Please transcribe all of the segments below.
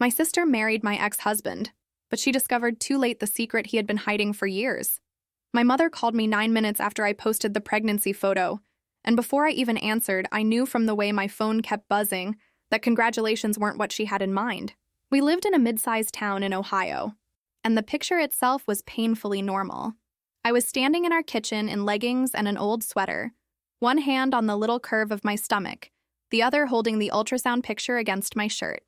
My sister married my ex-husband, but she discovered too late the secret he had been hiding for years. My mother called me 9 minutes after I posted the pregnancy photo, and before I even answered, I knew from the way my phone kept buzzing that congratulations weren't what she had in mind. We lived in a mid-sized town in Ohio, and the picture itself was painfully normal. I was standing in our kitchen in leggings and an old sweater, one hand on the little curve of my stomach, the other holding the ultrasound picture against my shirt.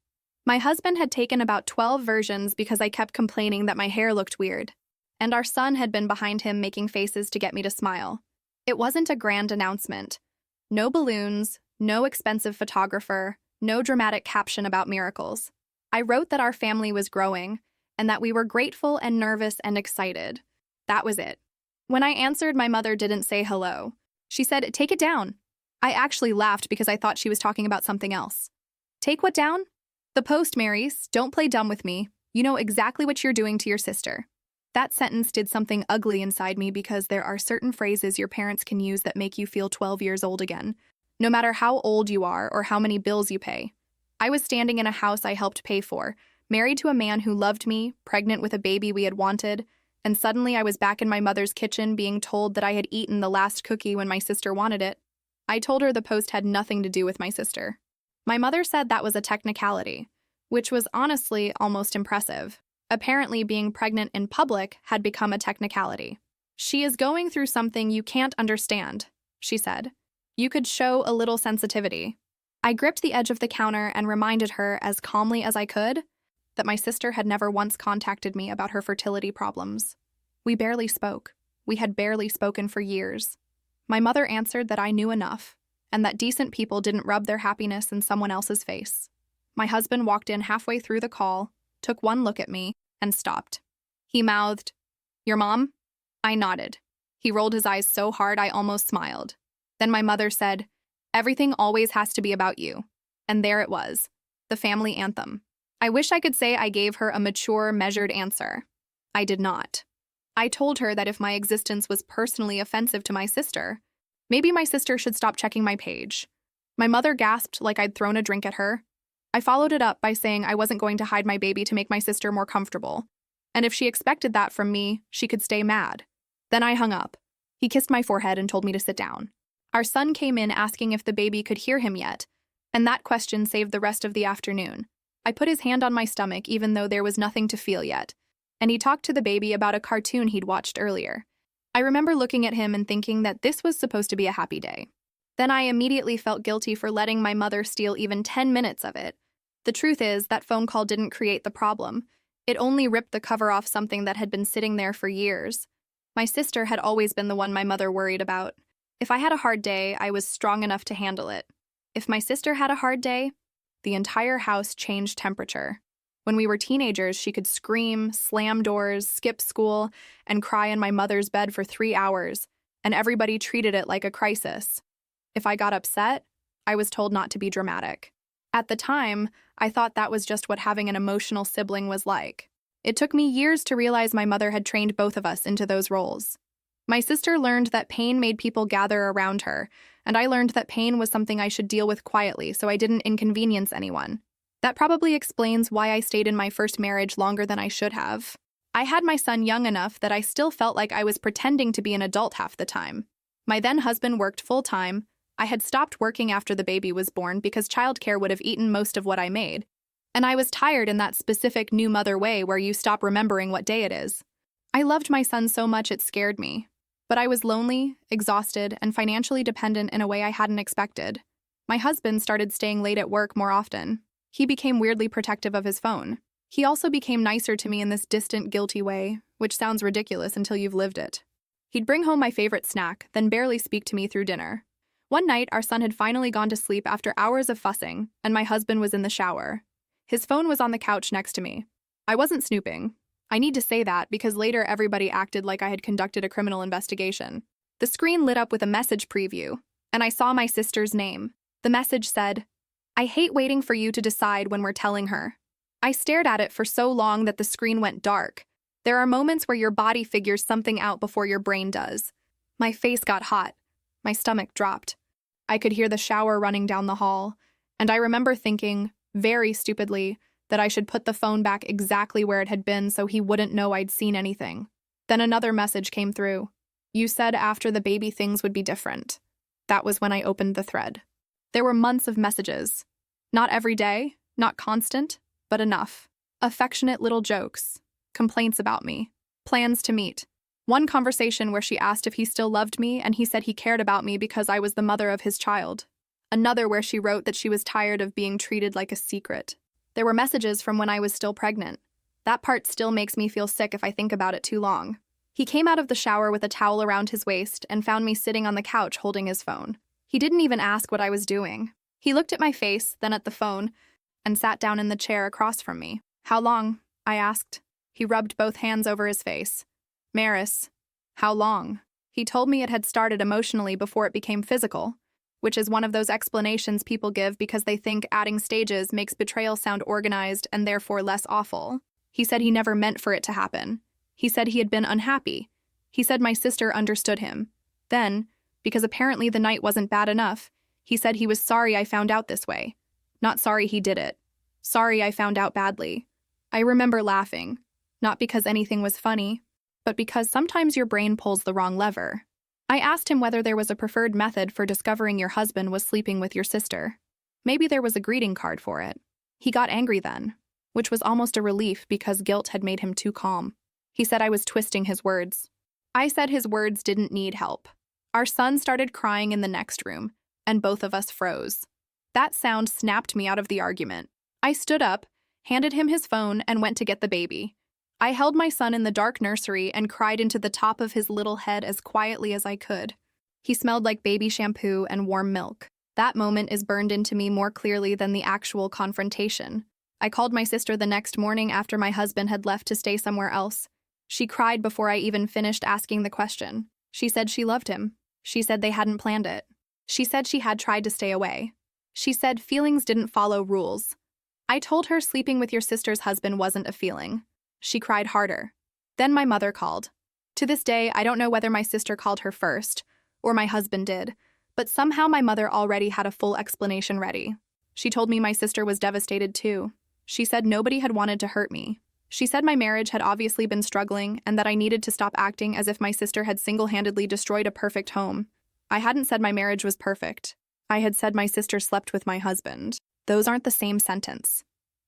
My husband had taken about 12 versions because I kept complaining that my hair looked weird, and our son had been behind him making faces to get me to smile. It wasn't a grand announcement. No balloons, no expensive photographer, no dramatic caption about miracles. I wrote that our family was growing, and that we were grateful and nervous and excited. That was it. When I answered, my mother didn't say hello. She said, "Take it down." I actually laughed because I thought she was talking about something else. "Take what down?" "The post, Marys. Don't play dumb with me. You know exactly what you're doing to your sister." That sentence did something ugly inside me because there are certain phrases your parents can use that make you feel 12 years old again, no matter how old you are or how many bills you pay. I was standing in a house I helped pay for, married to a man who loved me, pregnant with a baby we had wanted, and suddenly I was back in my mother's kitchen being told that I had eaten the last cookie when my sister wanted it. I told her the post had nothing to do with my sister. My mother said that was a technicality, which was honestly almost impressive. Apparently, being pregnant in public had become a technicality. "She is going through something you can't understand," she said. "You could show a little sensitivity." I gripped the edge of the counter and reminded her, as calmly as I could, that my sister had never once contacted me about her fertility problems. We barely spoke. We had barely spoken for years. My mother answered that I knew enough, and that decent people didn't rub their happiness in someone else's face. My husband walked in halfway through the call, took one look at me, and stopped. He mouthed, "Your mom?" I nodded. He rolled his eyes so hard I almost smiled. Then my mother said, "Everything always has to be about you." And there it was, the family anthem. I wish I could say I gave her a mature, measured answer. I did not. I told her that if my existence was personally offensive to my sister, maybe my sister should stop checking my page. My mother gasped like I'd thrown a drink at her. I followed it up by saying I wasn't going to hide my baby to make my sister more comfortable, and if she expected that from me, she could stay mad. Then I hung up. He kissed my forehead and told me to sit down. Our son came in asking if the baby could hear him yet, and that question saved the rest of the afternoon. I put his hand on my stomach even though there was nothing to feel yet, and he talked to the baby about a cartoon he'd watched earlier. I remember looking at him and thinking that this was supposed to be a happy day. Then I immediately felt guilty for letting my mother steal even 10 minutes of it. The truth is, that phone call didn't create the problem. It only ripped the cover off something that had been sitting there for years. My sister had always been the one my mother worried about. If I had a hard day, I was strong enough to handle it. If my sister had a hard day, the entire house changed temperature. When we were teenagers, she could scream, slam doors, skip school, and cry in my mother's bed for 3 hours, and everybody treated it like a crisis. If I got upset, I was told not to be dramatic. At the time, I thought that was just what having an emotional sibling was like. It took me years to realize my mother had trained both of us into those roles. My sister learned that pain made people gather around her, and I learned that pain was something I should deal with quietly so I didn't inconvenience anyone. That probably explains why I stayed in my first marriage longer than I should have. I had my son young enough that I still felt like I was pretending to be an adult half the time. My then husband worked full-time. I had stopped working after the baby was born because childcare would have eaten most of what I made. And I was tired in that specific new mother way where you stop remembering what day it is. I loved my son so much it scared me. But I was lonely, exhausted, and financially dependent in a way I hadn't expected. My husband started staying late at work more often. He became weirdly protective of his phone. He also became nicer to me in this distant, guilty way, which sounds ridiculous until you've lived it. He'd bring home my favorite snack, then barely speak to me through dinner. One night, our son had finally gone to sleep after hours of fussing, and my husband was in the shower. His phone was on the couch next to me. I wasn't snooping. I need to say that because later everybody acted like I had conducted a criminal investigation. The screen lit up with a message preview, and I saw my sister's name. The message said, "I hate waiting for you to decide when we're telling her." I stared at it for so long that the screen went dark. There are moments where your body figures something out before your brain does. My face got hot. My stomach dropped. I could hear the shower running down the hall, and I remember thinking, very stupidly, that I should put the phone back exactly where it had been so he wouldn't know I'd seen anything. Then another message came through. You said after the baby things would be different. That was when I opened the thread. There were months of messages. Not every day, not constant, but enough. Affectionate little jokes, complaints about me, plans to meet. One conversation where she asked if he still loved me and he said he cared about me because I was the mother of his child. Another where she wrote that she was tired of being treated like a secret. There were messages from when I was still pregnant. That part still makes me feel sick if I think about it too long. He came out of the shower with a towel around his waist and found me sitting on the couch holding his phone. He didn't even ask what I was doing. He looked at my face, then at the phone, and sat down in the chair across from me. How long? I asked. He rubbed both hands over his face. Maris, how long? He told me it had started emotionally before it became physical, which is one of those explanations people give because they think adding stages makes betrayal sound organized and therefore less awful. He said he never meant for it to happen. He said he had been unhappy. He said my sister understood him. Then, because apparently the night wasn't bad enough, he said he was sorry I found out this way. Not sorry he did it. Sorry I found out badly. I remember laughing, not because anything was funny, but because sometimes your brain pulls the wrong lever. I asked him whether there was a preferred method for discovering your husband was sleeping with your sister. Maybe there was a greeting card for it. He got angry then, which was almost a relief because guilt had made him too calm. He said I was twisting his words. I said his words didn't need help. Our son started crying in the next room, and both of us froze. That sound snapped me out of the argument. I stood up, handed him his phone, and went to get the baby. I held my son in the dark nursery and cried into the top of his little head as quietly as I could. He smelled like baby shampoo and warm milk. That moment is burned into me more clearly than the actual confrontation. I called my sister the next morning after my husband had left to stay somewhere else. She cried before I even finished asking the question. She said she loved him. She said they hadn't planned it. She said she had tried to stay away. She said feelings didn't follow rules. I told her sleeping with your sister's husband wasn't a feeling. She cried harder. Then my mother called. To this day, I don't know whether my sister called her first, or my husband did, but somehow my mother already had a full explanation ready. She told me my sister was devastated too. She said nobody had wanted to hurt me. She said my marriage had obviously been struggling and that I needed to stop acting as if my sister had single-handedly destroyed a perfect home. I hadn't said my marriage was perfect. I had said my sister slept with my husband. Those aren't the same sentence.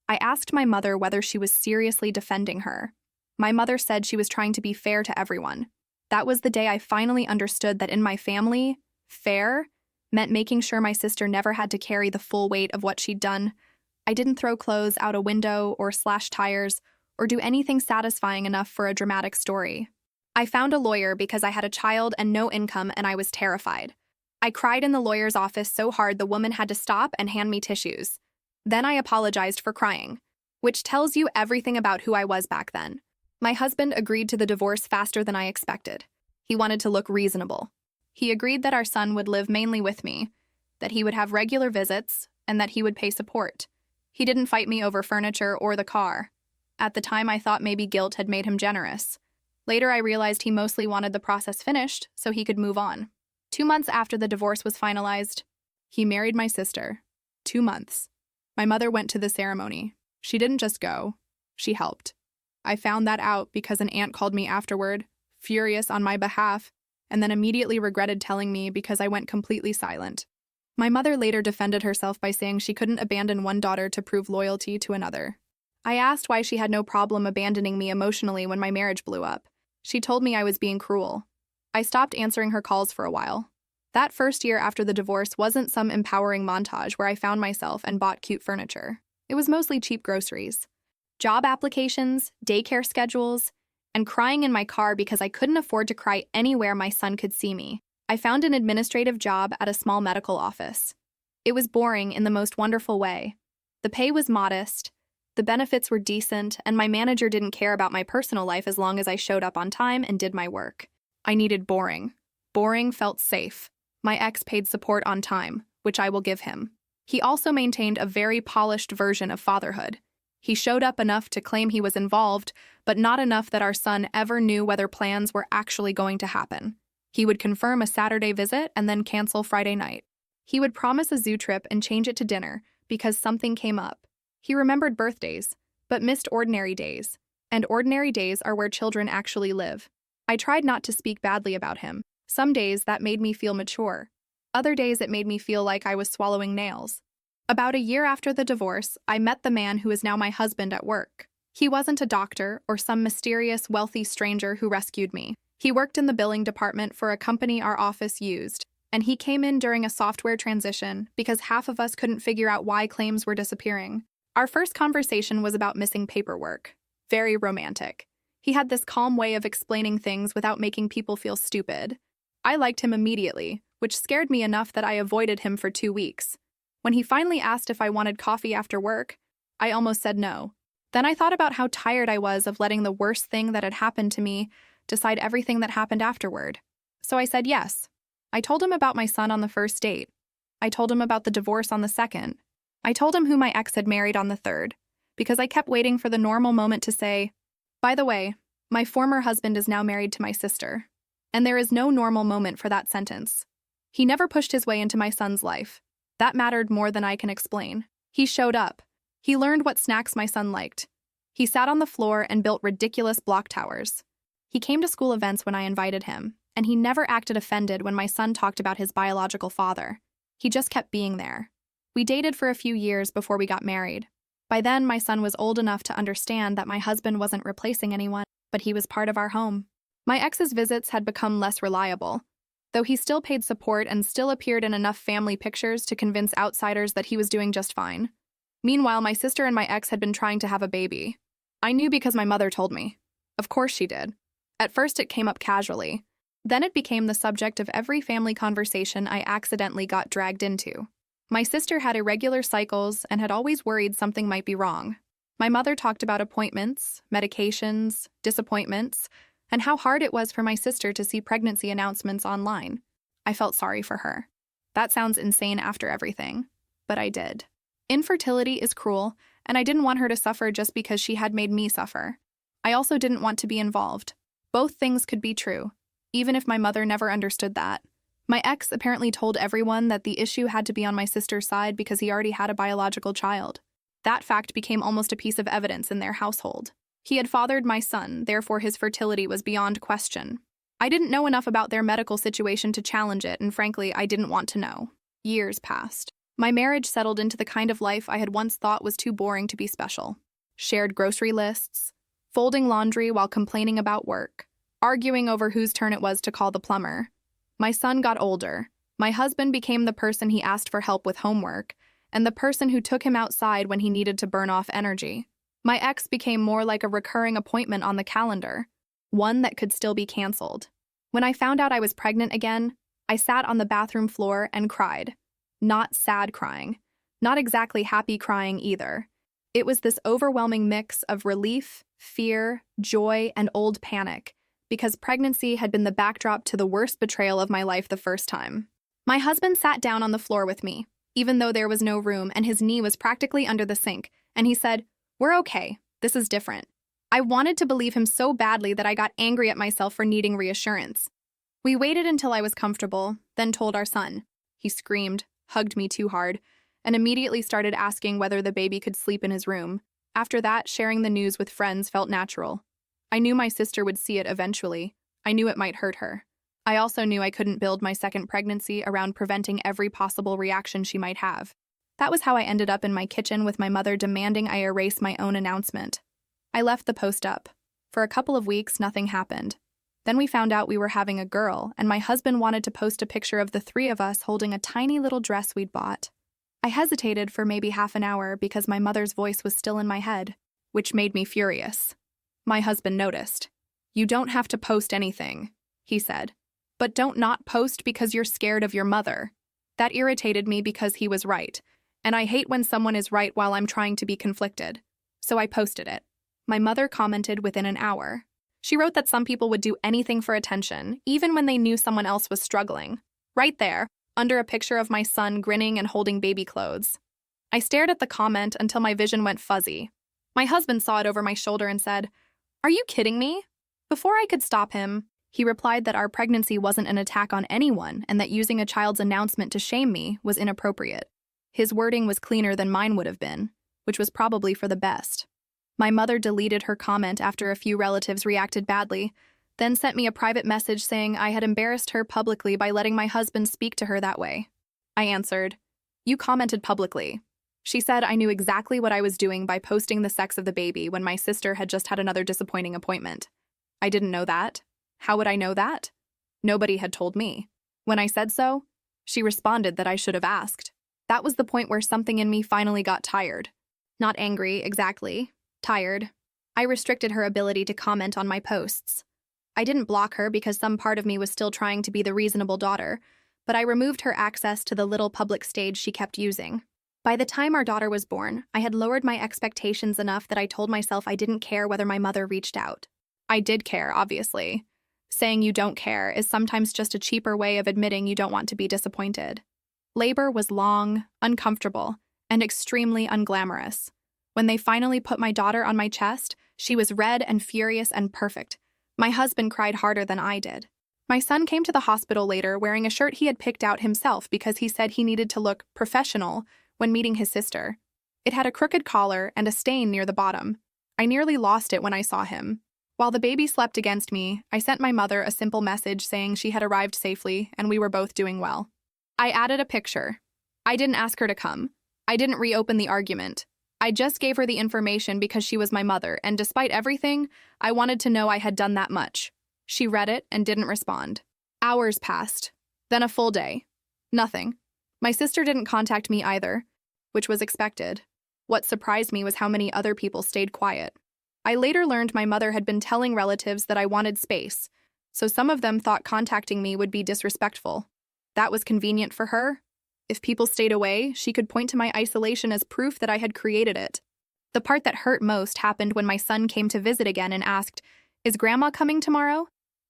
I asked my mother whether she was seriously defending her. My mother said she was trying to be fair to everyone. That was the day I finally understood that in my family, fair meant making sure my sister never had to carry the full weight of what she'd done. I didn't throw clothes out a window or slash tires or do anything satisfying enough for a dramatic story. I found a lawyer because I had a child and no income and I was terrified. I cried in the lawyer's office so hard the woman had to stop and hand me tissues. Then I apologized for crying, which tells you everything about who I was back then. My husband agreed to the divorce faster than I expected. He wanted to look reasonable. He agreed that our son would live mainly with me, that he would have regular visits, and that he would pay support. He didn't fight me over furniture or the car. At the time, I thought maybe guilt had made him generous. Later, I realized he mostly wanted the process finished so he could move on. 2 months after the divorce was finalized, he married my sister. 2 months. My mother went to the ceremony. She didn't just go. She helped. I found that out because an aunt called me afterward, furious on my behalf, and then immediately regretted telling me because I went completely silent. My mother later defended herself by saying she couldn't abandon one daughter to prove loyalty to another. I asked why she had no problem abandoning me emotionally when my marriage blew up. She told me I was being cruel. I stopped answering her calls for a while. That first year after the divorce wasn't some empowering montage where I found myself and bought cute furniture. It was mostly cheap groceries. Job applications, daycare schedules, and crying in my car because I couldn't afford to cry anywhere my son could see me. I found an administrative job at a small medical office. It was boring in the most wonderful way. The pay was modest, the benefits were decent, and my manager didn't care about my personal life as long as I showed up on time and did my work. I needed boring. Boring felt safe. My ex paid support on time, which I will give him. He also maintained a very polished version of fatherhood. He showed up enough to claim he was involved, but not enough that our son ever knew whether plans were actually going to happen. He would confirm a Saturday visit and then cancel Friday night. He would promise a zoo trip and change it to dinner because something came up. He remembered birthdays, but missed ordinary days, and ordinary days are where children actually live. I tried not to speak badly about him. Some days that made me feel mature. Other days it made me feel like I was swallowing nails. About a year after the divorce, I met the man who is now my husband at work. He wasn't a doctor or some mysterious, wealthy stranger who rescued me. He worked in the billing department for a company our office used, and he came in during a software transition because half of us couldn't figure out why claims were disappearing. Our first conversation was about missing paperwork. Very romantic. He had this calm way of explaining things without making people feel stupid. I liked him immediately, which scared me enough that I avoided him for 2 weeks. When he finally asked if I wanted coffee after work, I almost said no. Then I thought about how tired I was of letting the worst thing that had happened to me decide everything that happened afterward. So I said yes. I told him about my son on the first date. I told him about the divorce on the second. I told him who my ex had married on the third, because I kept waiting for the normal moment to say, by the way, my former husband is now married to my sister. And there is no normal moment for that sentence. He never pushed his way into my son's life. That mattered more than I can explain. He showed up. He learned what snacks my son liked. He sat on the floor and built ridiculous block towers. He came to school events when I invited him, and he never acted offended when my son talked about his biological father. He just kept being there. We dated for a few years before we got married. By then, my son was old enough to understand that my husband wasn't replacing anyone, but he was part of our home. My ex's visits had become less reliable, though he still paid support and still appeared in enough family pictures to convince outsiders that he was doing just fine. Meanwhile, my sister and my ex had been trying to have a baby. I knew because my mother told me. Of course she did. At first it came up casually. Then it became the subject of every family conversation I accidentally got dragged into. My sister had irregular cycles and had always worried something might be wrong. My mother talked about appointments, medications, disappointments, and how hard it was for my sister to see pregnancy announcements online. I felt sorry for her. That sounds insane after everything, but I did. Infertility is cruel, and I didn't want her to suffer just because she had made me suffer. I also didn't want to be involved. Both things could be true, even if my mother never understood that. My ex apparently told everyone that the issue had to be on my sister's side because he already had a biological child. That fact became almost a piece of evidence in their household. He had fathered my son, therefore his fertility was beyond question. I didn't know enough about their medical situation to challenge it, and frankly, I didn't want to know. Years passed. My marriage settled into the kind of life I had once thought was too boring to be special. Shared grocery lists, folding laundry while complaining about work, arguing over whose turn it was to call the plumber. My son got older. My husband became the person he asked for help with homework, and the person who took him outside when he needed to burn off energy. My ex became more like a recurring appointment on the calendar, one that could still be canceled. When I found out I was pregnant again, I sat on the bathroom floor and cried. Not sad crying, not exactly happy crying either. It was this overwhelming mix of relief, fear, joy, and old panic, because pregnancy had been the backdrop to the worst betrayal of my life the first time. My husband sat down on the floor with me, even though there was no room and his knee was practically under the sink, and he said, "We're okay, this is different." I wanted to believe him so badly that I got angry at myself for needing reassurance. We waited until I was comfortable, then told our son. He screamed, hugged me too hard, and immediately started asking whether the baby could sleep in his room. After that, sharing the news with friends felt natural. I knew my sister would see it eventually. I knew it might hurt her. I also knew I couldn't build my second pregnancy around preventing every possible reaction she might have. That was how I ended up in my kitchen with my mother demanding I erase my own announcement. I left the post up. For a couple of weeks, nothing happened. Then we found out we were having a girl, and my husband wanted to post a picture of the three of us holding a tiny little dress we'd bought. I hesitated for maybe half an hour because my mother's voice was still in my head, which made me furious. My husband noticed. "You don't have to post anything," he said. "But don't not post because you're scared of your mother." That irritated me because he was right, and I hate when someone is right while I'm trying to be conflicted. So I posted it. My mother commented within an hour. She wrote that some people would do anything for attention, even when they knew someone else was struggling. Right there, under a picture of my son grinning and holding baby clothes. I stared at the comment until my vision went fuzzy. My husband saw it over my shoulder and said, "Are you kidding me?" Before I could stop him, he replied that our pregnancy wasn't an attack on anyone and that using a child's announcement to shame me was inappropriate. His wording was cleaner than mine would have been. which was probably for the best. My mother deleted her comment after a few relatives reacted badly, then sent me a private message saying I had embarrassed her publicly by letting my husband speak to her that way. I answered, "You commented publicly." She said I knew exactly what I was doing by posting the sex of the baby when my sister had just had another disappointing appointment. I didn't know that. How would I know that? Nobody had told me. When I said so, she responded that I should have asked. That was the point where something in me finally got tired. Not angry, exactly. Tired. I restricted her ability to comment on my posts. I didn't block her because some part of me was still trying to be the reasonable daughter, but I removed her access to the little public stage she kept using. By the time our daughter was born, I had lowered my expectations enough that I told myself I didn't care whether my mother reached out. I did care, obviously. Saying you don't care is sometimes just a cheaper way of admitting you don't want to be disappointed. Labor was long, uncomfortable, and extremely unglamorous. When they finally put my daughter on my chest, she was red and furious and perfect. My husband cried harder than I did. My son came to the hospital later wearing a shirt he had picked out himself because he said he needed to look professional when meeting his sister. It had a crooked collar and a stain near the bottom. I nearly lost it when I saw him. While the baby slept against me, I sent my mother a simple message saying she had arrived safely and we were both doing well. I added a picture. I didn't ask her to come. I didn't reopen the argument. I just gave her the information because she was my mother, and despite everything, I wanted to know I had done that much. She read it and didn't respond. Hours passed. Then a full day. Nothing. My sister didn't contact me either, which was expected. What surprised me was how many other people stayed quiet. I later learned my mother had been telling relatives that I wanted space, so some of them thought contacting me would be disrespectful. That was convenient for her. If people stayed away, she could point to my isolation as proof that I had created it. The part that hurt most happened when my son came to visit again and asked, "Is Grandma coming tomorrow?"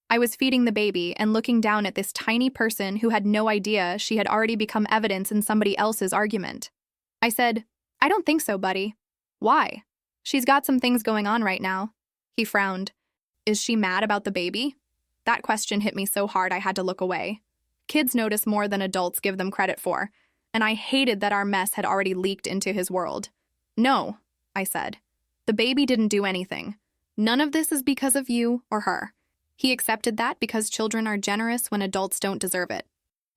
I was feeding the baby and looking down at this tiny person who had no idea she had already become evidence in somebody else's argument. I said, "I don't think so, buddy." "Why?" "She's got some things going on right now." He frowned. "Is she mad about the baby?" That question hit me so hard I had to look away. Kids notice more than adults give them credit for, and I hated that our mess had already leaked into his world. "No," I said. "The baby didn't do anything. None of this is because of you or her." He accepted that because children are generous when adults don't deserve it.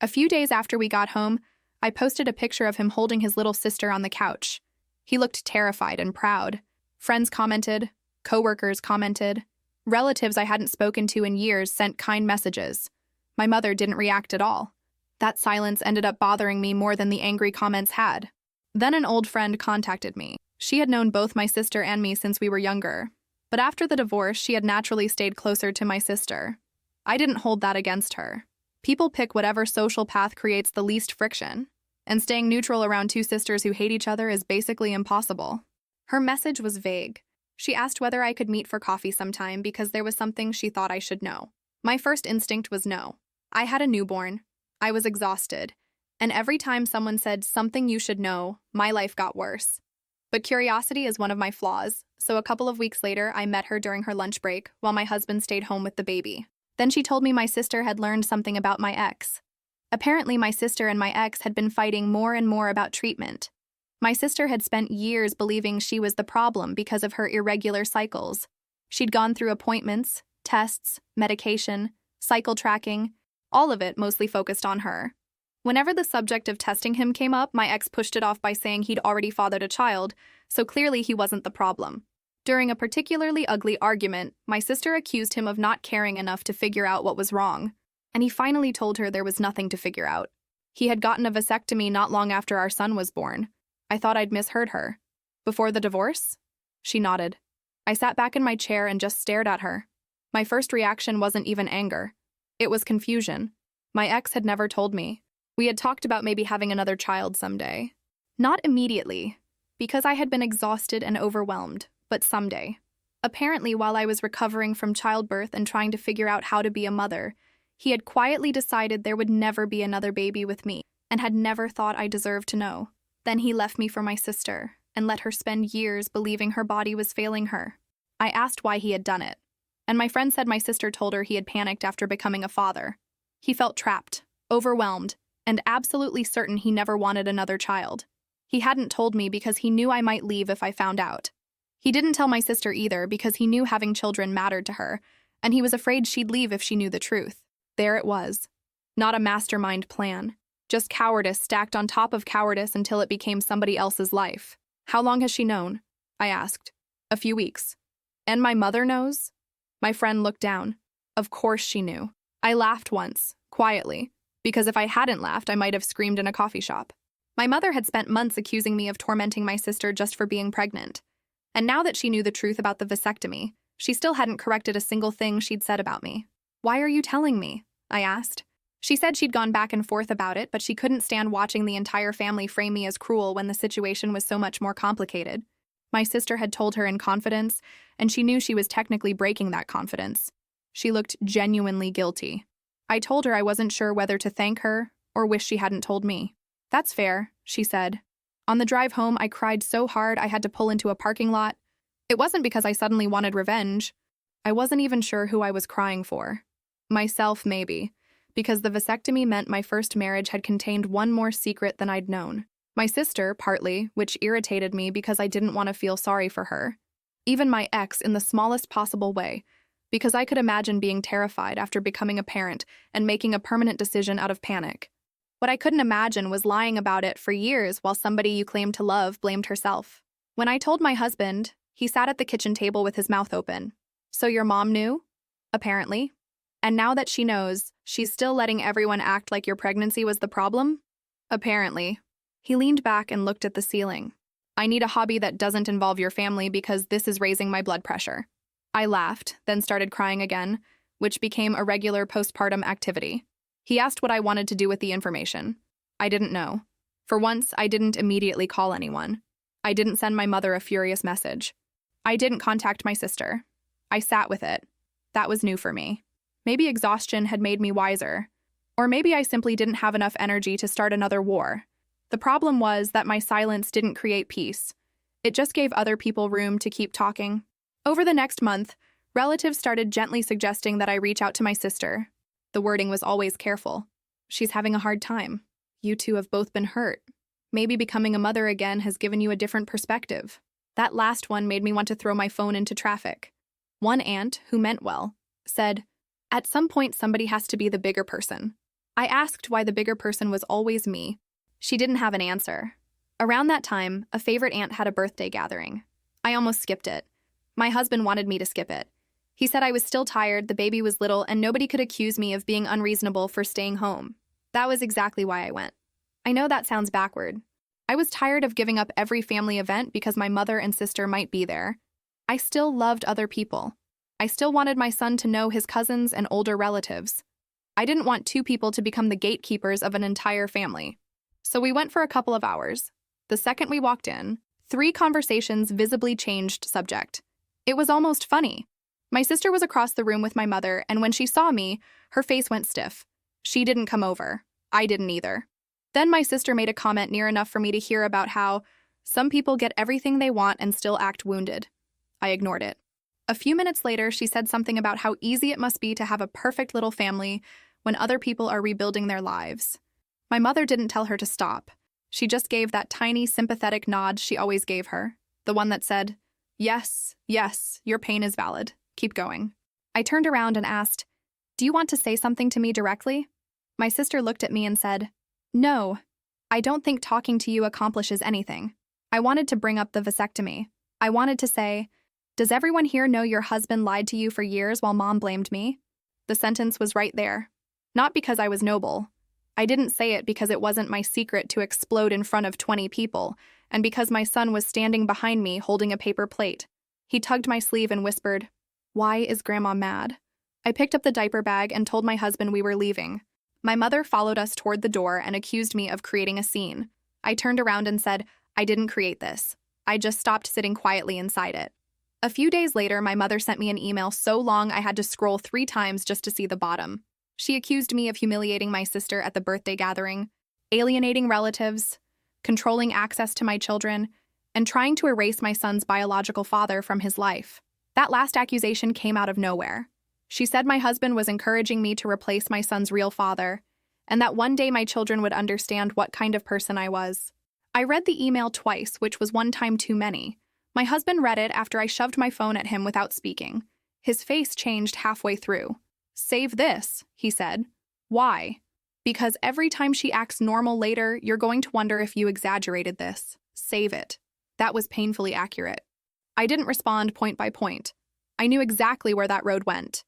A few days after we got home, I posted a picture of him holding his little sister on the couch. He looked terrified and proud. Friends commented, coworkers commented. Relatives I hadn't spoken to in years sent kind messages. My mother didn't react at all. That silence ended up bothering me more than the angry comments had. Then an old friend contacted me. She had known both my sister and me since we were younger, but after the divorce, she had naturally stayed closer to my sister. I didn't hold that against her. People pick whatever social path creates the least friction, and staying neutral around two sisters who hate each other is basically impossible. Her message was vague. She asked whether I could meet for coffee sometime because there was something she thought I should know. My first instinct was no. I had a newborn. I was exhausted. And every time someone said something you should know, my life got worse. But curiosity is one of my flaws, so a couple of weeks later, I met her during her lunch break while my husband stayed home with the baby. Then she told me my sister had learned something about my ex. Apparently, my sister and my ex had been fighting more and more about treatment. My sister had spent years believing she was the problem because of her irregular cycles. She'd gone through appointments, tests, medication, cycle tracking, all of it mostly focused on her. Whenever the subject of testing him came up, my ex pushed it off by saying he'd already fathered a child, so clearly he wasn't the problem. During a particularly ugly argument, my sister accused him of not caring enough to figure out what was wrong, and he finally told her there was nothing to figure out. He had gotten a vasectomy not long after our son was born. I thought I'd misheard her. "Before the divorce?" She nodded. I sat back in my chair and just stared at her. My first reaction wasn't even anger. It was confusion. My ex had never told me. We had talked about maybe having another child someday. Not immediately, because I had been exhausted and overwhelmed, but someday. Apparently, while I was recovering from childbirth and trying to figure out how to be a mother, he had quietly decided there would never be another baby with me, and had never thought I deserved to know. Then he left me for my sister, and let her spend years believing her body was failing her. I asked why he had done it, and my friend said my sister told her he had panicked after becoming a father. He felt trapped, overwhelmed, and absolutely certain he never wanted another child. He hadn't told me because he knew I might leave if I found out. He didn't tell my sister either because he knew having children mattered to her, and he was afraid she'd leave if she knew the truth. There it was. Not a mastermind plan. Just cowardice stacked on top of cowardice until it became somebody else's life. How long has she known? I asked. A few weeks. And my mother knows? My friend looked down. Of course she knew. I laughed once, quietly, because if I hadn't laughed, I might have screamed in a coffee shop. My mother had spent months accusing me of tormenting my sister just for being pregnant. And now that she knew the truth about the vasectomy, she still hadn't corrected a single thing she'd said about me. Why are you telling me? I asked. She said she'd gone back and forth about it, but she couldn't stand watching the entire family frame me as cruel when the situation was so much more complicated. My sister had told her in confidence, and she knew she was technically breaking that confidence. She looked genuinely guilty. I told her I wasn't sure whether to thank her or wish she hadn't told me. That's fair, she said. On the drive home, I cried so hard I had to pull into a parking lot. It wasn't because I suddenly wanted revenge. I wasn't even sure who I was crying for. Myself, maybe, because the vasectomy meant my first marriage had contained one more secret than I'd known. My sister, partly, which irritated me because I didn't want to feel sorry for her. Even my ex in the smallest possible way, because I could imagine being terrified after becoming a parent and making a permanent decision out of panic. What I couldn't imagine was lying about it for years while somebody you claimed to love blamed herself. When I told my husband, he sat at the kitchen table with his mouth open. So your mom knew? Apparently. And now that she knows, she's still letting everyone act like your pregnancy was the problem? Apparently. He leaned back and looked at the ceiling. I need a hobby that doesn't involve your family because this is raising my blood pressure. I laughed, then started crying again, which became a regular postpartum activity. He asked what I wanted to do with the information. I didn't know. For once, I didn't immediately call anyone. I didn't send my mother a furious message. I didn't contact my sister. I sat with it. That was new for me. Maybe exhaustion had made me wiser. Or maybe I simply didn't have enough energy to start another war. The problem was that my silence didn't create peace. It just gave other people room to keep talking. Over the next month, relatives started gently suggesting that I reach out to my sister. The wording was always careful. She's having a hard time. You two have both been hurt. Maybe becoming a mother again has given you a different perspective. That last one made me want to throw my phone into traffic. One aunt, who meant well, said, "At some point somebody has to be the bigger person." I asked why the bigger person was always me. She didn't have an answer. Around that time, a favorite aunt had a birthday gathering. I almost skipped it. My husband wanted me to skip it. He said I was still tired, the baby was little, and nobody could accuse me of being unreasonable for staying home. That was exactly why I went. I know that sounds backward. I was tired of giving up every family event because my mother and sister might be there. I still loved other people. I still wanted my son to know his cousins and older relatives. I didn't want two people to become the gatekeepers of an entire family. So we went for a couple of hours. The second we walked in, 3 conversations visibly changed subject. It was almost funny. My sister was across the room with my mother, and when she saw me, her face went stiff. She didn't come over. I didn't either. Then my sister made a comment near enough for me to hear about how some people get everything they want and still act wounded. I ignored it. A few minutes later, she said something about how easy it must be to have a perfect little family when other people are rebuilding their lives. My mother didn't tell her to stop. She just gave that tiny, sympathetic nod she always gave her, the one that said, "Yes, yes, your pain is valid. Keep going." I turned around and asked, "Do you want to say something to me directly?" My sister looked at me and said, "No, I don't think talking to you accomplishes anything." I wanted to bring up the vasectomy. I wanted to say, "Does everyone here know your husband lied to you for years while Mom blamed me?" The sentence was right there. Not because I was noble. I didn't say it because it wasn't my secret to explode in front of 20 people, and because my son was standing behind me holding a paper plate. He tugged my sleeve and whispered, "Why is Grandma mad?" I picked up the diaper bag and told my husband we were leaving. My mother followed us toward the door and accused me of creating a scene. I turned around and said, "I didn't create this. I just stopped sitting quietly inside it." A few days later, my mother sent me an email so long I had to scroll 3 times just to see the bottom. She accused me of humiliating my sister at the birthday gathering, alienating relatives, controlling access to my children, and trying to erase my son's biological father from his life. That last accusation came out of nowhere. She said my husband was encouraging me to replace my son's real father, and that one day my children would understand what kind of person I was. I read the email twice, which was one time too many. My husband read it after I shoved my phone at him without speaking. His face changed halfway through. "Save this," he said. "Why?" "Because every time she acts normal later, you're going to wonder if you exaggerated this. Save it." That was painfully accurate. I didn't respond point by point. I knew exactly where that road went.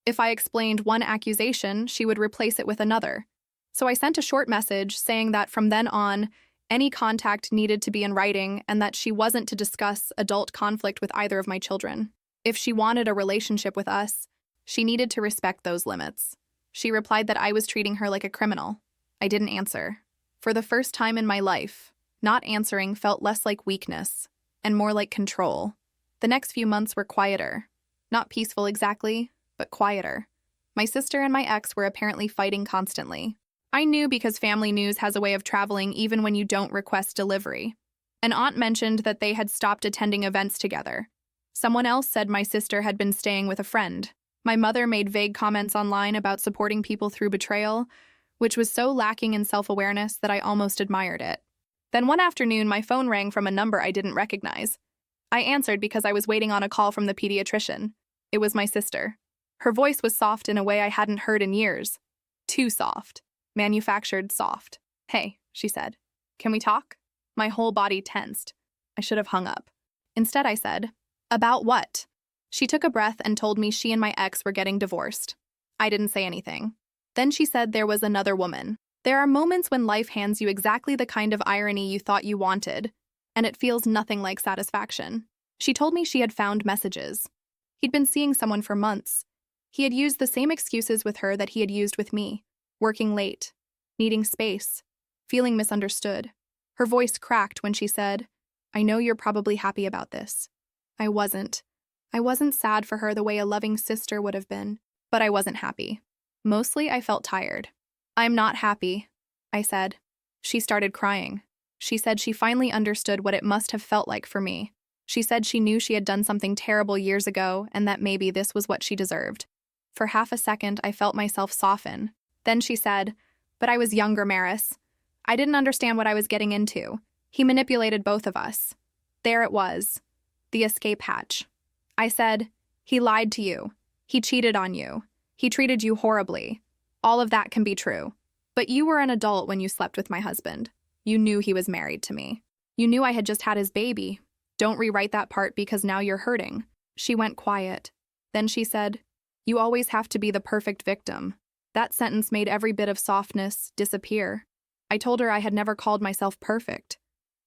If I explained one accusation, she would replace it with another. So I sent a short message saying that from then on, any contact needed to be in writing and that she wasn't to discuss adult conflict with either of my children. If she wanted a relationship with us, she needed to respect those limits. She replied that I was treating her like a criminal. I didn't answer. For the first time in my life, not answering felt less like weakness and more like control. The next few months were quieter. Not peaceful exactly, but quieter. My sister and my ex were apparently fighting constantly. I knew because family news has a way of traveling even when you don't request delivery. An aunt mentioned that they had stopped attending events together. Someone else said my sister had been staying with a friend. My mother made vague comments online about supporting people through betrayal, which was so lacking in self-awareness that I almost admired it. Then one afternoon, my phone rang from a number I didn't recognize. I answered because I was waiting on a call from the pediatrician. It was my sister. Her voice was soft in a way I hadn't heard in years. Too soft. Manufactured soft. "Hey," she said. "Can we talk?" My whole body tensed. I should have hung up. Instead, I said, "About what?" She took a breath and told me she and my ex were getting divorced. I didn't say anything. Then she said there was another woman. There are moments when life hands you exactly the kind of irony you thought you wanted, and it feels nothing like satisfaction. She told me she had found messages. He'd been seeing someone for months. He had used the same excuses with her that he had used with me. Working late, needing space, feeling misunderstood. Her voice cracked when she said, "I know you're probably happy about this." I wasn't. I wasn't sad for her the way a loving sister would have been, but I wasn't happy. Mostly, I felt tired. "I'm not happy," I said. She started crying. She said she finally understood what it must have felt like for me. She said she knew she had done something terrible years ago and that maybe this was what she deserved. For half a second, I felt myself soften. Then she said, "But I was younger, Maris. I didn't understand what I was getting into. He manipulated both of us." There it was, the escape hatch. I said, "He lied to you. He cheated on you. He treated you horribly. All of that can be true. But you were an adult when you slept with my husband. You knew he was married to me. You knew I had just had his baby. Don't rewrite that part because now you're hurting." She went quiet. Then she said, "You always have to be the perfect victim." That sentence made every bit of softness disappear. I told her I had never called myself perfect.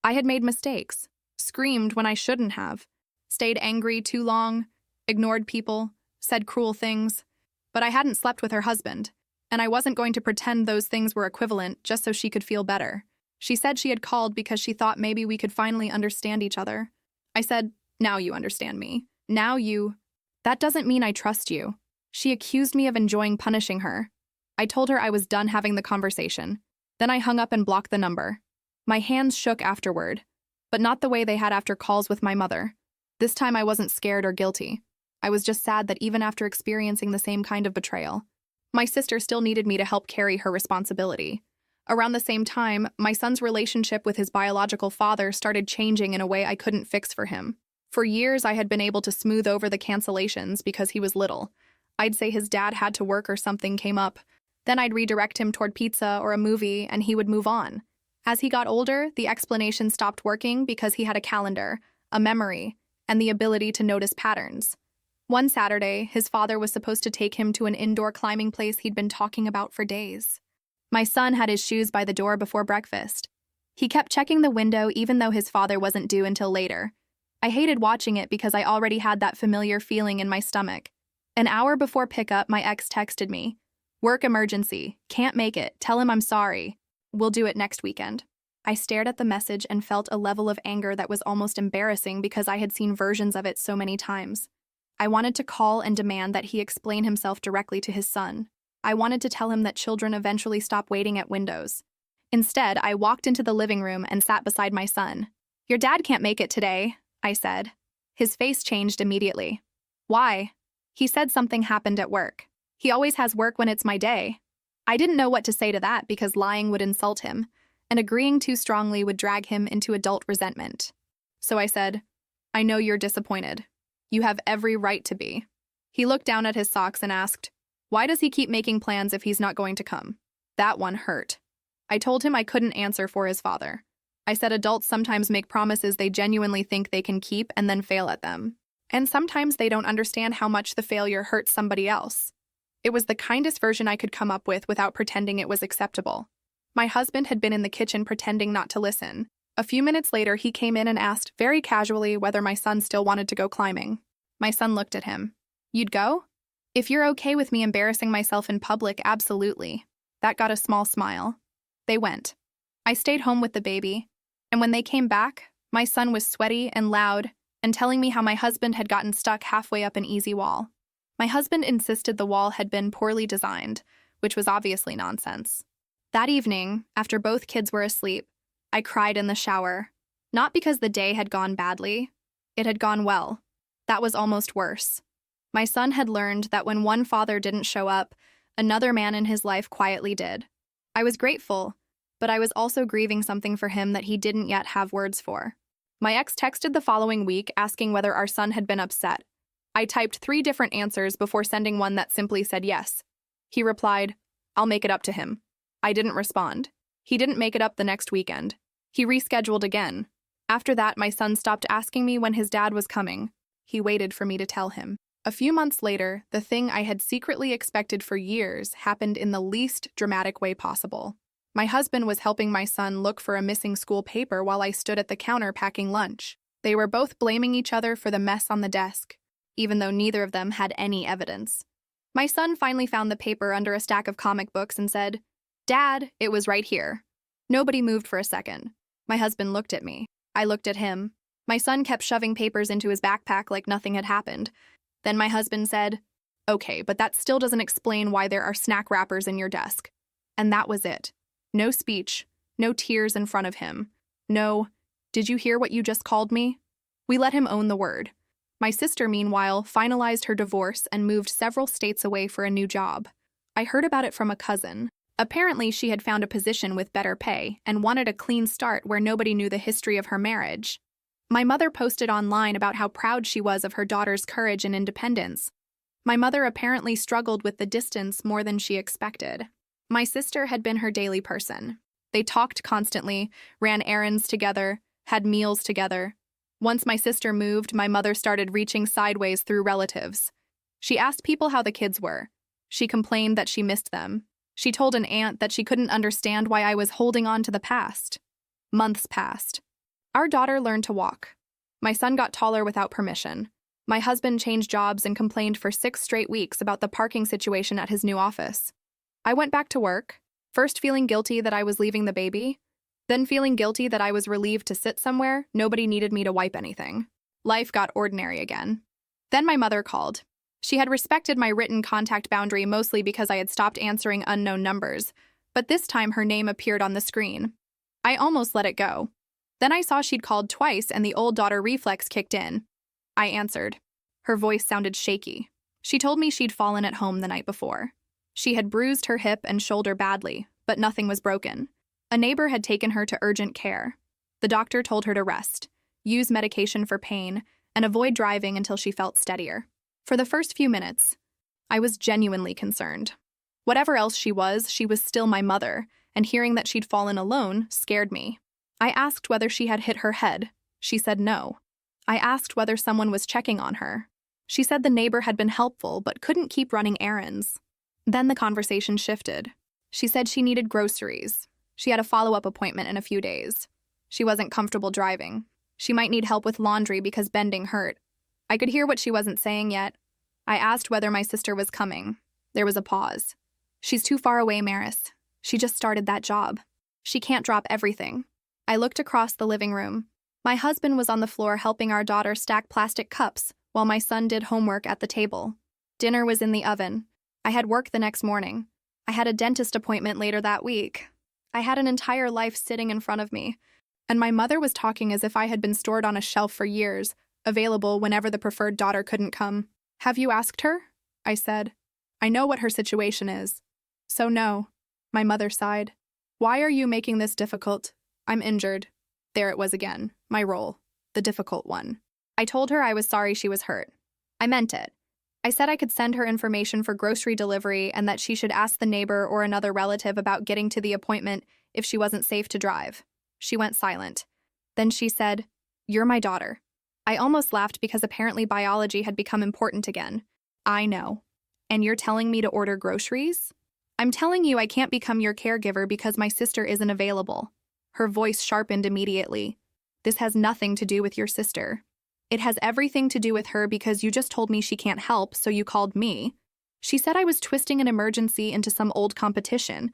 I had made mistakes, screamed when I shouldn't have, stayed angry too long, ignored people, said cruel things. But I hadn't slept with her husband, and I wasn't going to pretend those things were equivalent just so she could feel better. She said she had called because she thought maybe we could finally understand each other. I said, "Now you understand me. Now you—" "That doesn't mean I trust you." She accused me of enjoying punishing her. I told her I was done having the conversation. Then I hung up and blocked the number. My hands shook afterward, but not the way they had after calls with my mother. This time I wasn't scared or guilty. I was just sad that even after experiencing the same kind of betrayal, my sister still needed me to help carry her responsibility. Around the same time, my son's relationship with his biological father started changing in a way I couldn't fix for him. For years, I had been able to smooth over the cancellations because he was little. I'd say his dad had to work or something came up. Then I'd redirect him toward pizza or a movie, and he would move on. As he got older, the explanation stopped working because he had a calendar, a memory, and the ability to notice patterns. One Saturday, his father was supposed to take him to an indoor climbing place he'd been talking about for days. My son had his shoes by the door before breakfast. He kept checking the window even though his father wasn't due until later. I hated watching it because I already had that familiar feeling in my stomach. An hour before pickup, my ex texted me, "Work emergency. Can't make it. Tell him I'm sorry. We'll do it next weekend." I stared at the message and felt a level of anger that was almost embarrassing because I had seen versions of it so many times. I wanted to call and demand that he explain himself directly to his son. I wanted to tell him that children eventually stop waiting at windows. Instead, I walked into the living room and sat beside my son. "Your dad can't make it today," I said. His face changed immediately. "Why?" He said something happened at work. "He always has work when it's my day." I didn't know what to say to that because lying would insult him, and agreeing too strongly would drag him into adult resentment. So I said, "I know you're disappointed. You have every right to be." He looked down at his socks and asked, "Why does he keep making plans if he's not going to come?" That one hurt. I told him I couldn't answer for his father. I said adults sometimes make promises they genuinely think they can keep and then fail at them. And sometimes they don't understand how much the failure hurts somebody else. It was the kindest version I could come up with without pretending it was acceptable. My husband had been in the kitchen pretending not to listen. A few minutes later, he came in and asked very casually whether my son still wanted to go climbing. My son looked at him. "You'd go?" "If you're okay with me embarrassing myself in public, absolutely." That got a small smile. They went. I stayed home with the baby, and when they came back, my son was sweaty and loud and telling me how my husband had gotten stuck halfway up an easy wall. My husband insisted the wall had been poorly designed, which was obviously nonsense. That evening, after both kids were asleep, I cried in the shower. Not because the day had gone badly. It had gone well. That was almost worse. My son had learned that when one father didn't show up, another man in his life quietly did. I was grateful, but I was also grieving something for him that he didn't yet have words for. My ex texted the following week asking whether our son had been upset. I typed 3 different answers before sending one that simply said yes. He replied, "I'll make it up to him." I didn't respond. He didn't make it up the next weekend. He rescheduled again. After that, my son stopped asking me when his dad was coming. He waited for me to tell him. A few months later, the thing I had secretly expected for years happened in the least dramatic way possible. My husband was helping my son look for a missing school paper while I stood at the counter packing lunch. They were both blaming each other for the mess on the desk, even though neither of them had any evidence. My son finally found the paper under a stack of comic books and said, "Dad, it was right here." Nobody moved for a second. My husband looked at me. I looked at him. My son kept shoving papers into his backpack like nothing had happened. Then my husband said, "Okay, but that still doesn't explain why there are snack wrappers in your desk." And that was it. No speech, no tears in front of him. No, "Did you hear what you just called me?" We let him own the word. My sister, meanwhile, finalized her divorce and moved several states away for a new job. I heard about it from a cousin. Apparently, she had found a position with better pay and wanted a clean start where nobody knew the history of her marriage. My mother posted online about how proud she was of her daughter's courage and independence. My mother apparently struggled with the distance more than she expected. My sister had been her daily person. They talked constantly, ran errands together, had meals together. Once my sister moved, my mother started reaching sideways through relatives. She asked people how the kids were. She complained that she missed them. She told an aunt that she couldn't understand why I was holding on to the past. Months passed. Our daughter learned to walk. My son got taller without permission. My husband changed jobs and complained for 6 straight weeks about the parking situation at his new office. I went back to work, first feeling guilty that I was leaving the baby, then feeling guilty that I was relieved to sit somewhere nobody needed me to wipe anything. Life got ordinary again. Then my mother called. She had respected my written contact boundary mostly because I had stopped answering unknown numbers, but this time her name appeared on the screen. I almost let it go. Then I saw she'd called twice and the old daughter reflex kicked in. I answered. Her voice sounded shaky. She told me she'd fallen at home the night before. She had bruised her hip and shoulder badly, but nothing was broken. A neighbor had taken her to urgent care. The doctor told her to rest, use medication for pain, and avoid driving until she felt steadier. For the first few minutes, I was genuinely concerned. Whatever else she was still my mother, and hearing that she'd fallen alone scared me. I asked whether she had hit her head. She said no. I asked whether someone was checking on her. She said the neighbor had been helpful but couldn't keep running errands. Then the conversation shifted. She said she needed groceries. She had a follow-up appointment in a few days. She wasn't comfortable driving. She might need help with laundry because bending hurt. I could hear what she wasn't saying yet. I asked whether my sister was coming. There was a pause. She's too far away, Maris. She just started that job. She can't drop everything. I looked across the living room. My husband was on the floor helping our daughter stack plastic cups while my son did homework at the table. Dinner was in the oven. I had work the next morning. I had a dentist appointment later that week. I had an entire life sitting in front of me. And my mother was talking as if I had been stored on a shelf for years, available whenever the preferred daughter couldn't come. "Have you asked her?" I said. "I know what her situation is." "So no," my mother sighed. Why are you making this difficult? I'm injured. There it was again, my role, the difficult one. I told her I was sorry she was hurt. I meant it. I said I could send her information for grocery delivery and that she should ask the neighbor or another relative about getting to the appointment if she wasn't safe to drive. She went silent. Then she said, "You're my daughter." I almost laughed because apparently biology had become important again. I know. And you're telling me to order groceries? I'm telling you I can't become your caregiver because my sister isn't available. Her voice sharpened immediately. This has nothing to do with your sister. It has everything to do with her because you just told me she can't help, so you called me. She said I was twisting an emergency into some old competition.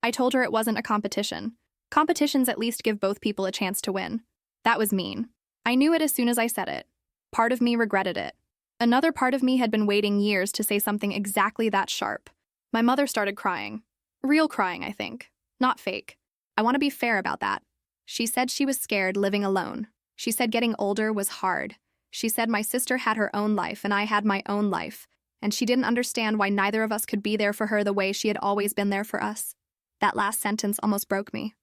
I told her it wasn't a competition. Competitions at least give both people a chance to win. That was mean. I knew it as soon as I said it. Part of me regretted it. Another part of me had been waiting years to say something exactly that sharp. My mother started crying. Real crying, I think. Not fake. I want to be fair about that. She said she was scared living alone. She said getting older was hard. She said my sister had her own life and I had my own life, and she didn't understand why neither of us could be there for her the way she had always been there for us. That last sentence almost broke me.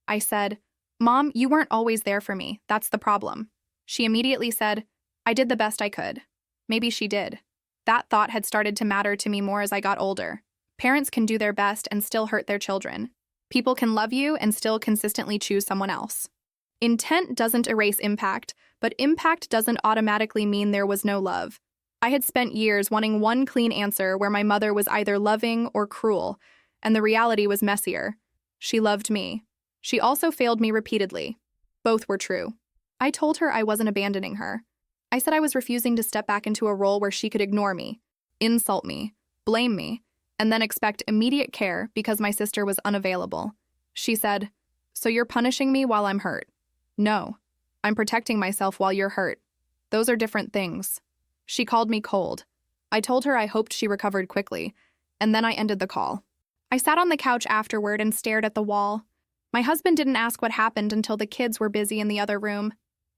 I said, "Mom, you weren't always there for me. That's the problem." She immediately said, "I did the best I could." Maybe she did. That thought had started to matter to me more as I got older. Parents can do their best and still hurt their children. People can love you and still consistently choose someone else. Intent doesn't erase impact, but impact doesn't automatically mean there was no love. I had spent years wanting one clean answer where my mother was either loving or cruel, and the reality was messier. She loved me. She also failed me repeatedly. Both were true. I told her I wasn't abandoning her. I said I was refusing to step back into a role where she could ignore me, insult me, blame me, and then expect immediate care because my sister was unavailable. She said, "So you're punishing me while I'm hurt?" "No, I'm protecting myself while you're hurt. Those are different things." She called me cold. I told her I hoped she recovered quickly, and then I ended the call. I sat on the couch afterward and stared at the wall. My husband didn't ask what happened until the kids were busy in the other room.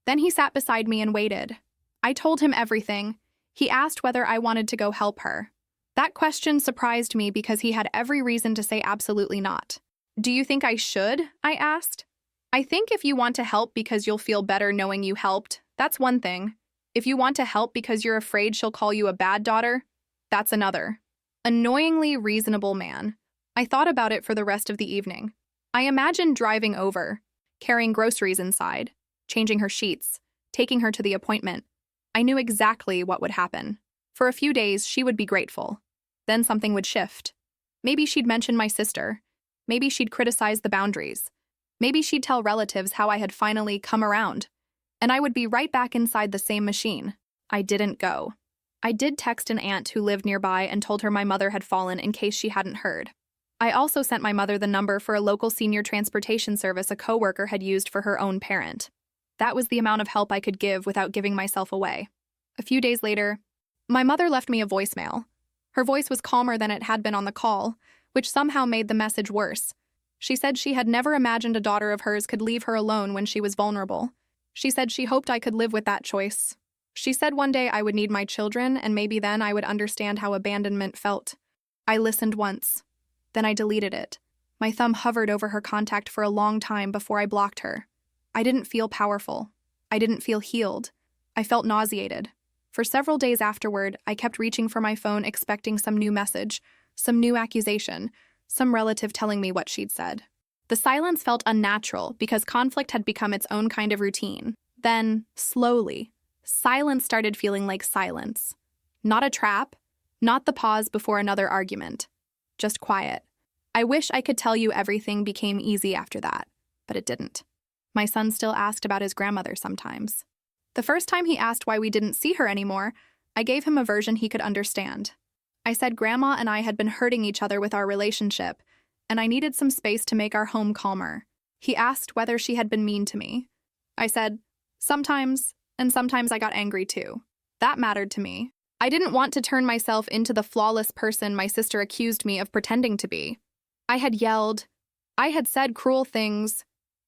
Then he sat beside me and waited. I told him everything. He asked whether I wanted to go help her. That question surprised me because he had every reason to say absolutely not. "Do you think I should?" I asked. "I think if you want to help because you'll feel better knowing you helped, that's one thing. If you want to help because you're afraid she'll call you a bad daughter, that's another." Annoyingly reasonable man. I thought about it for the rest of the evening. I imagined driving over, carrying groceries inside, changing her sheets, taking her to the appointment. I knew exactly what would happen. For a few days, she would be grateful. Then something would shift. Maybe she'd mention my sister. Maybe she'd criticize the boundaries. Maybe she'd tell relatives how I had finally come around. And I would be right back inside the same machine. I didn't go. I did text an aunt who lived nearby and told her my mother had fallen in case she hadn't heard. I also sent my mother the number for a local senior transportation service a coworker had used for her own parent. That was the amount of help I could give without giving myself away. A few days later, my mother left me a voicemail. Her voice was calmer than it had been on the call, which somehow made the message worse. She said she had never imagined a daughter of hers could leave her alone when she was vulnerable. She said she hoped I could live with that choice. She said one day I would need my children, and maybe then I would understand how abandonment felt. I listened once. Then I deleted it. My thumb hovered over her contact for a long time before I blocked her. I didn't feel powerful. I didn't feel healed. I felt nauseated. For several days afterward, I kept reaching for my phone expecting some new message, some new accusation, some relative telling me what she'd said. The silence felt unnatural because conflict had become its own kind of routine. Then, slowly, silence started feeling like silence. Not a trap, not the pause before another argument. Just quiet. I wish I could tell you everything became easy after that, but it didn't. My son still asked about his grandmother sometimes. The first time he asked why we didn't see her anymore, I gave him a version he could understand. I said Grandma and I had been hurting each other with our relationship, and I needed some space to make our home calmer. He asked whether she had been mean to me. I said, sometimes, and sometimes I got angry too. That mattered to me. I didn't want to turn myself into the flawless person my sister accused me of pretending to be. I had yelled. I had said cruel things.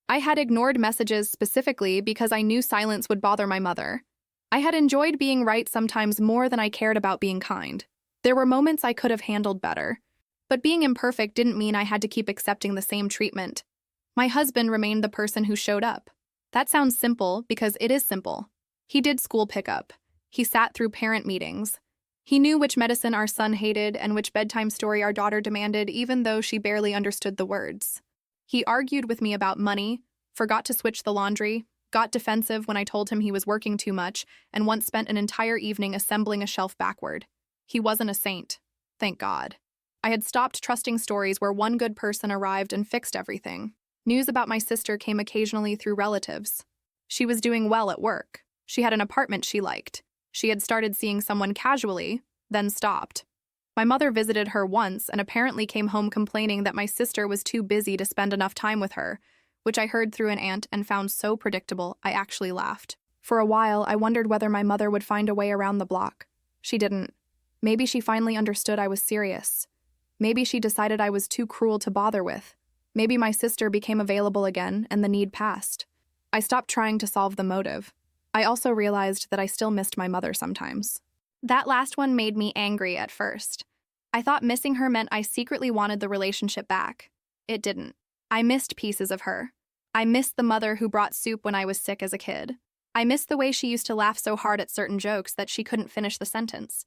I had ignored messages specifically because I knew silence would bother my mother. I had enjoyed being right sometimes more than I cared about being kind. There were moments I could have handled better. But being imperfect didn't mean I had to keep accepting the same treatment. My husband remained the person who showed up. That sounds simple because it is simple. He did school pickup. He sat through parent meetings. He knew which medicine our son hated and which bedtime story our daughter demanded, even though she barely understood the words. He argued with me about money, forgot to switch the laundry, got defensive when I told him he was working too much, and once spent an entire evening assembling a shelf backward. He wasn't a saint. Thank God. I had stopped trusting stories where one good person arrived and fixed everything. News about my sister came occasionally through relatives. She was doing well at work. She had an apartment she liked. She had started seeing someone casually, then stopped. My mother visited her once and apparently came home complaining that my sister was too busy to spend enough time with her, which I heard through an aunt and found so predictable I actually laughed. For a while, I wondered whether my mother would find a way around the block. She didn't. Maybe she finally understood I was serious. Maybe she decided I was too cruel to bother with. Maybe my sister became available again and the need passed. I stopped trying to solve the motive. I also realized that I still missed my mother sometimes. That last one made me angry at first. I thought missing her meant I secretly wanted the relationship back. It didn't. I missed pieces of her. I missed the mother who brought soup when I was sick as a kid. I missed the way she used to laugh so hard at certain jokes that she couldn't finish the sentence.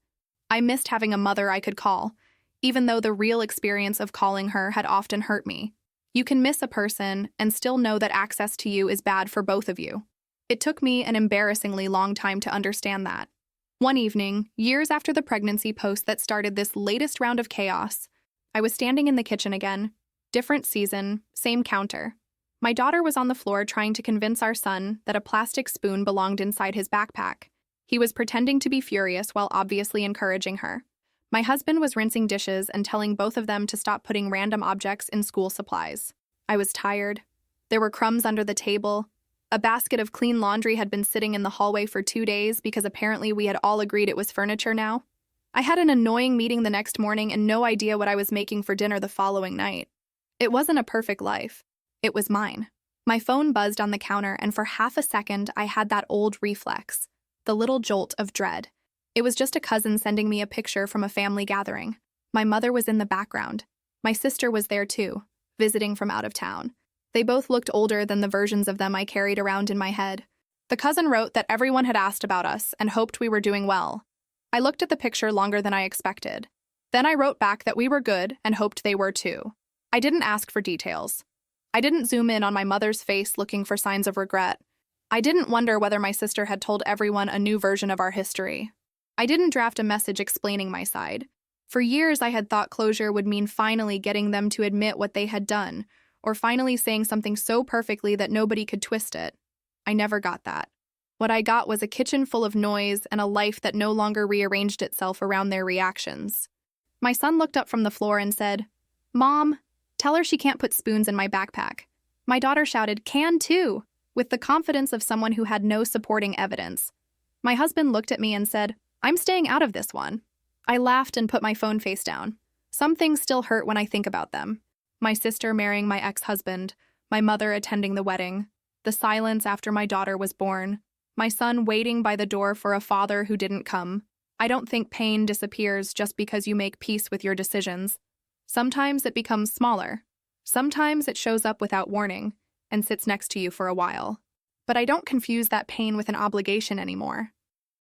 I missed having a mother I could call, even though the real experience of calling her had often hurt me. You can miss a person and still know that access to you is bad for both of you. It took me an embarrassingly long time to understand that. One evening, years after the pregnancy post that started this latest round of chaos, I was standing in the kitchen again. Different season, same counter. My daughter was on the floor trying to convince our son that a plastic spoon belonged inside his backpack. He was pretending to be furious while obviously encouraging her. My husband was rinsing dishes and telling both of them to stop putting random objects in school supplies. I was tired. There were crumbs under the table. A basket of clean laundry had been sitting in the hallway for 2 days because apparently we had all agreed it was furniture now. I had an annoying meeting the next morning and no idea what I was making for dinner the following night. It wasn't a perfect life. It was mine. My phone buzzed on the counter, and for half a second I had that old reflex, the little jolt of dread. It was just a cousin sending me a picture from a family gathering. My mother was in the background. My sister was there too, visiting from out of town. They both looked older than the versions of them I carried around in my head. The cousin wrote that everyone had asked about us and hoped we were doing well. I looked at the picture longer than I expected. Then I wrote back that we were good and hoped they were too. I didn't ask for details. I didn't zoom in on my mother's face looking for signs of regret. I didn't wonder whether my sister had told everyone a new version of our history. I didn't draft a message explaining my side. For years, I had thought closure would mean finally getting them to admit what they had done, or finally saying something so perfectly that nobody could twist it. I never got that. What I got was a kitchen full of noise and a life that no longer rearranged itself around their reactions. My son looked up from the floor and said, "Mom, tell her she can't put spoons in my backpack." My daughter shouted, "Can too," with the confidence of someone who had no supporting evidence. My husband looked at me and said, "I'm staying out of this one." I laughed and put my phone face down. Some things still hurt when I think about them. My sister marrying my ex-husband, my mother attending the wedding, the silence after my daughter was born, my son waiting by the door for a father who didn't come. I don't think pain disappears just because you make peace with your decisions. Sometimes it becomes smaller. Sometimes it shows up without warning and sits next to you for a while. But I don't confuse that pain with an obligation anymore.